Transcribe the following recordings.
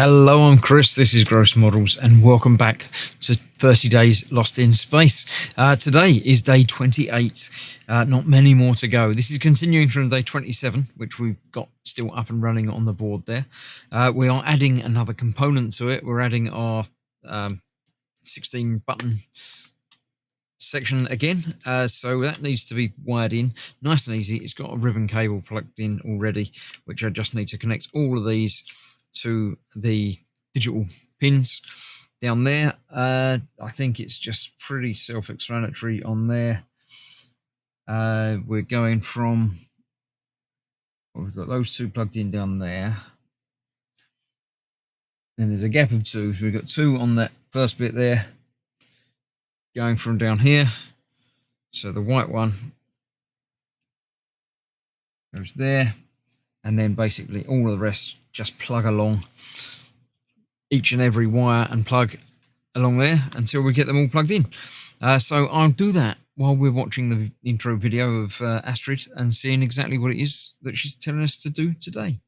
Hello, I'm Chris. This is Gross Models, and welcome back to 30 Days Lost in Space. Today is day 28. Not many more to go. This is continuing from day 27, which we've got still up and running on the board there. We are adding another component to it. We're adding our 16 button section again, so that needs to be wired in nice and easy. It's got a ribbon cable plugged in already, which I just need to connect all of these to the digital pins down there. I think it's just pretty self-explanatory on there. We're going from, well, we've got those two plugged in down there. Then there's a gap of two, so we've got two on that first bit there, going from down here. So the white one goes there, and then basically all of the rest just plug along each and every wire and plug along there until we get them all plugged in. So I'll do that while we're watching the intro video of Astrid and seeing exactly what it is that she's telling us to do today.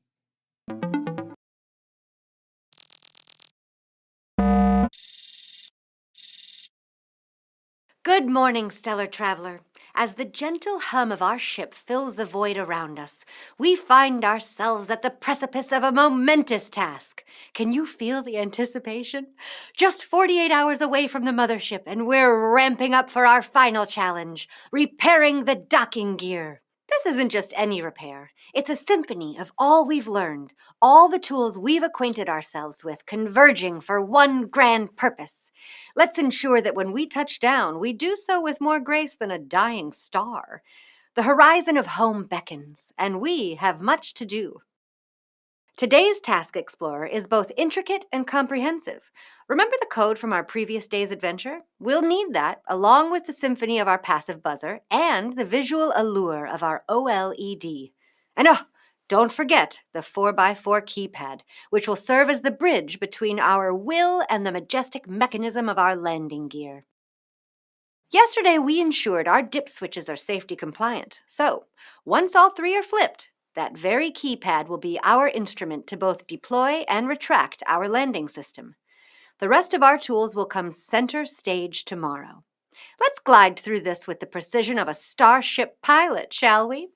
Good morning, stellar traveler. As the gentle hum of our ship fills the void around us, we find ourselves at the precipice of a momentous task. Can you feel the anticipation? Just 48 hours away from the mothership, and we're ramping up for our final challenge, repairing the docking gear. This isn't just any repair. It's a symphony of all we've learned, all the tools we've acquainted ourselves with, converging for one grand purpose. Let's ensure that when we touch down, we do so with more grace than a dying star. The horizon of home beckons, and we have much to do. Today's Task Explorer is both intricate and comprehensive. Remember the code from our previous day's adventure? We'll need that, along with the symphony of our passive buzzer and the visual allure of our OLED. And don't forget the 4x4 keypad, which will serve as the bridge between our will and the majestic mechanism of our landing gear. Yesterday, we ensured our dip switches are safety compliant. So, once all three are flipped, that very keypad will be our instrument to both deploy and retract our landing system. The rest of our tools will come center stage tomorrow. Let's glide through this with the precision of a starship pilot, shall we?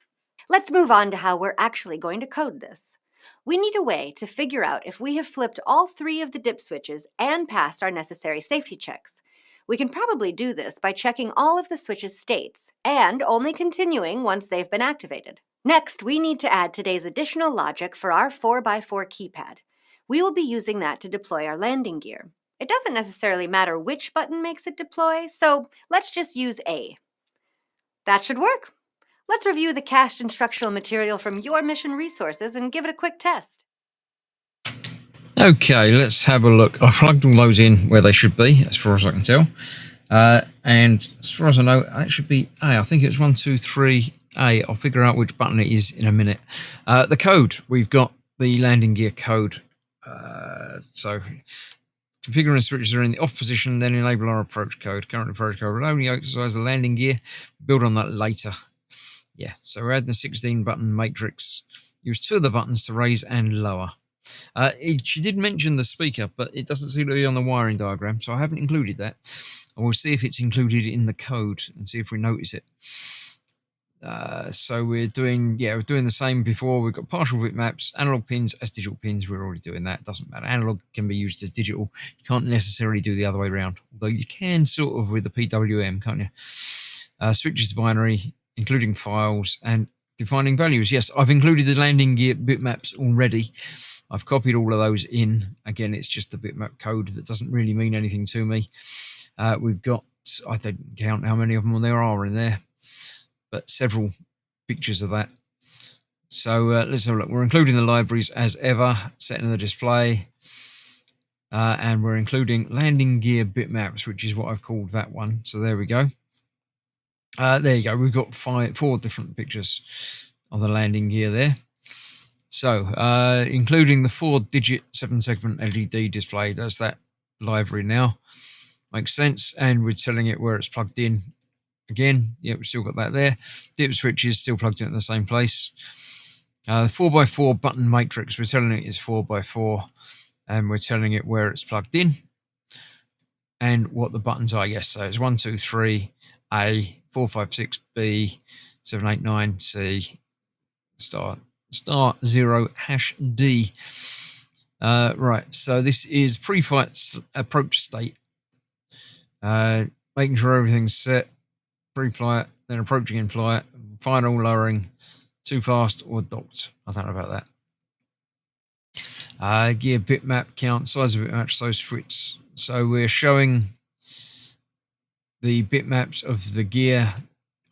Let's move on to how we're actually going to code this. We need a way to figure out if we have flipped all three of the dip switches and passed our necessary safety checks. We can probably do this by checking all of the switches' states and only continuing once they've been activated. Next, we need to add today's additional logic for our 4x4 keypad. We will be using that to deploy our landing gear. It doesn't necessarily matter which button makes it deploy, so let's just use A. That should work. Let's review the cached instructional material from your mission resources and give it a quick test. Okay, let's have a look. I've plugged all those in where they should be, as far as I can tell. And as far as I know, that should be A. I think it's 1, 2, 3, A. I'll figure out which button it is in a minute. The code, we've got the landing gear code. So configuring switches are in the off position, then enable our approach code. Current approach code will only exercise the landing gear. Build on that later. Yeah, so we're adding the 16 button matrix. Use two of the buttons to raise and lower. She did mention the speaker, but it doesn't seem to be on the wiring diagram, so I haven't included that. I will see if it's included in the code and see if we notice it. So we're doing the same before. We've got partial bitmaps, analog pins as digital pins. We're already doing that. It doesn't matter. Analog can be used as digital. You can't necessarily do the other way around, although you can sort of with the PWM, can't you? Switches binary, including files and defining values. Yes, I've included the landing gear bitmaps already. I've copied all of those in. Again, it's just the bitmap code that doesn't really mean anything to me. We've got, I didn't count how many of them there are in there, but several pictures of that. So let's have a look. We're including the libraries as ever, setting the display. And we're including landing gear bitmaps, which is what I've called that one. So there we go. There you go. We've got 4 different pictures of the landing gear there. So, including the 4-digit 7-segment LED display, that's that library now. Makes sense. And we're telling it where it's plugged in. Again, yeah, we've still got that there. Dip switch is still plugged in at the same place. The 4x4 button matrix, we're telling it is 4x4. and we're telling it where it's plugged in and what the buttons are. Yes, so it's 1, 2, 3, A, 4, 5, 6, B, 7, 8, 9, C, star 0, #D. Right, so this is pre-flight approach state. Making sure everything's set, pre-flight, then approaching in flight, final lowering, too fast or docked. I don't know about that. Gear bitmap count, size of bitmap, so switch. So we're showing the bitmaps of the gear,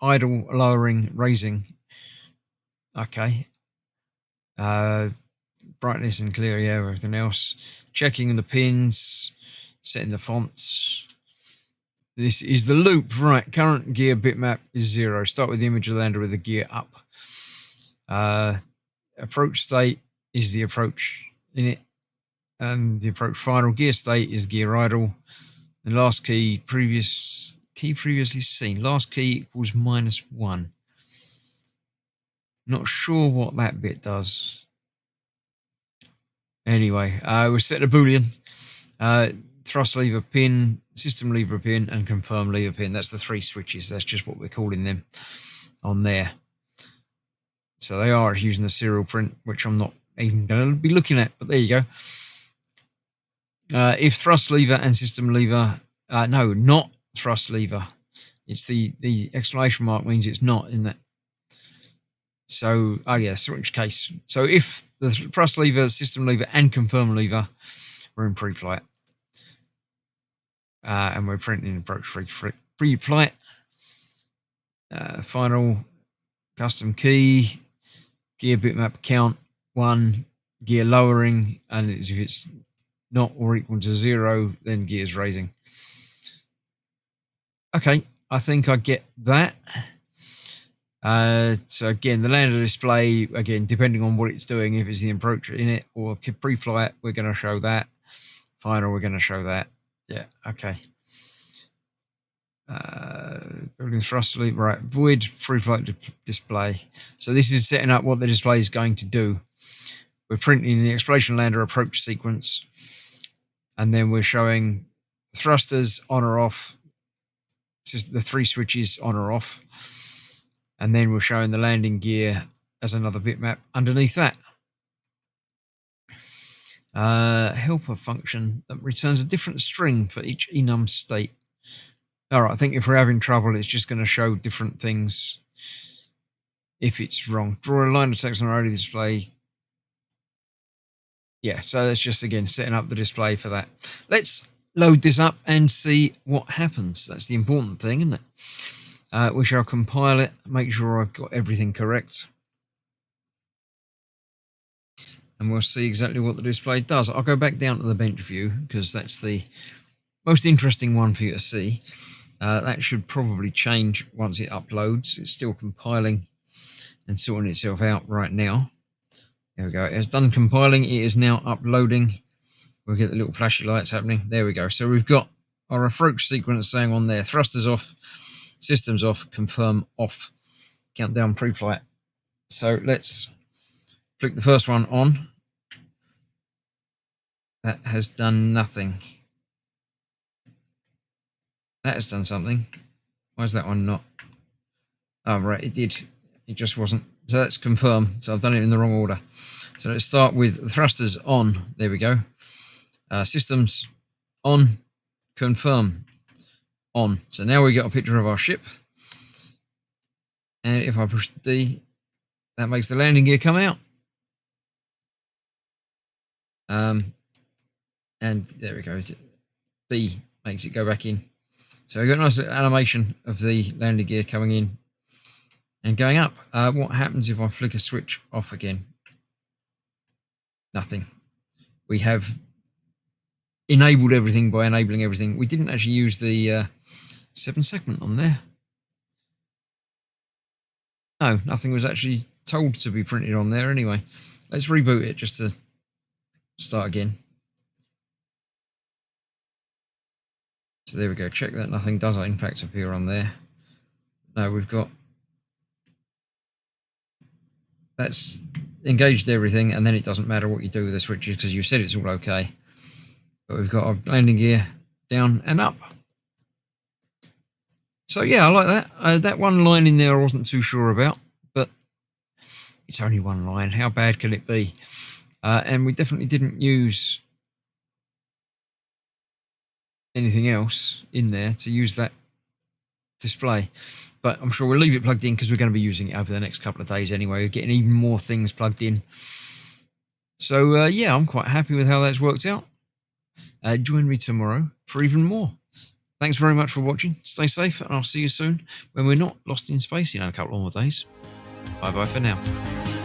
idle, lowering, raising. Okay. Brightness and clear, yeah, everything else. Checking the pins, setting the fonts. This is the loop, right? Current gear bitmap is 0. Start with the image of the lander with the gear up. Approach state is the approach in it, and the approach final gear state is gear idle. The last key previously seen. Last key equals -1. Not sure what that bit does. Anyway, we set a boolean. Thrust lever pin, system lever pin, and confirm lever pin. That's the 3 switches. That's just what we're calling them on there. So they are using the serial print, which I'm not even going to be looking at, but there you go. If thrust lever and system lever, no, not thrust lever. It's the exclamation mark means it's not, isn't it? So, oh yeah, switch case. So if the thrust lever, system lever, and confirm lever, we're in pre-flight. And we're printing approach pre-flight. Final custom key, gear bitmap count 1, gear lowering, and if it's not or equal to 0, then gears raising. Okay, I think I get that. So again, the lander display, again, depending on what it's doing, if it's the approach in it or pre-flight, we're going to show that. Final, we're going to show that. Yeah, okay. Building thrust lever, right? Void pre-flight display. So this is setting up what the display is going to do. We're printing the exploration lander approach sequence, and then we're showing thrusters on or off. Just the 3 switches on or off, and then we're showing the landing gear as another bitmap underneath that. Helper function that returns a different string for each enum state. All right, I think if we're having trouble, it's just going to show different things if it's wrong. Draw a line of text on our radio display. Yeah, so that's just, again, setting up the display for that. Let's load this up and see what happens. That's the important thing, isn't it? We shall compile it, make sure I've got everything correct. And we'll see exactly what the display does. I'll go back down to the bench view because that's the most interesting one for you to see. That should probably change once it uploads. It's still compiling and sorting itself out right now. There we go. It has done compiling. It is now uploading. We'll get the little flashy lights happening. There we go. So we've got our approach sequence saying on there, thrusters off, systems off, confirm off, countdown pre-flight. So let's flick the first one on. That has done nothing. That has done something. Why is that one not? Oh, right, it did. It just wasn't. So that's confirm. So I've done it in the wrong order. So let's start with the thrusters on. There we go. Systems on, confirm on. So now we got a picture of our ship. And if I push the D, that makes the landing gear come out. And there we go. B makes it go back in. So we've got a nice animation of the landing gear coming in and going up. What happens if I flick a switch off again? Nothing. We have enabled everything by enabling everything. We didn't actually use the 7 segment on there. No, nothing was actually told to be printed on there anyway. Let's reboot it just to start again. So there we go. Check that nothing does in fact appear on there. No, we've got... That's engaged everything, and then it doesn't matter what you do with the switches because you said it's all okay. But we've got our landing gear down and up. So yeah, I like that. That one line in there I wasn't too sure about, but it's only one line. How bad can it be? And we definitely didn't use anything else in there to use that display. But I'm sure we'll leave it plugged in because we're going to be using it over the next couple of days anyway. We're getting even more things plugged in. So yeah, I'm quite happy with how that's worked out. Join me tomorrow for even more. Thanks very much for watching. Stay safe, and I'll see you soon when we're not lost in space in a couple more days. Bye-bye for now.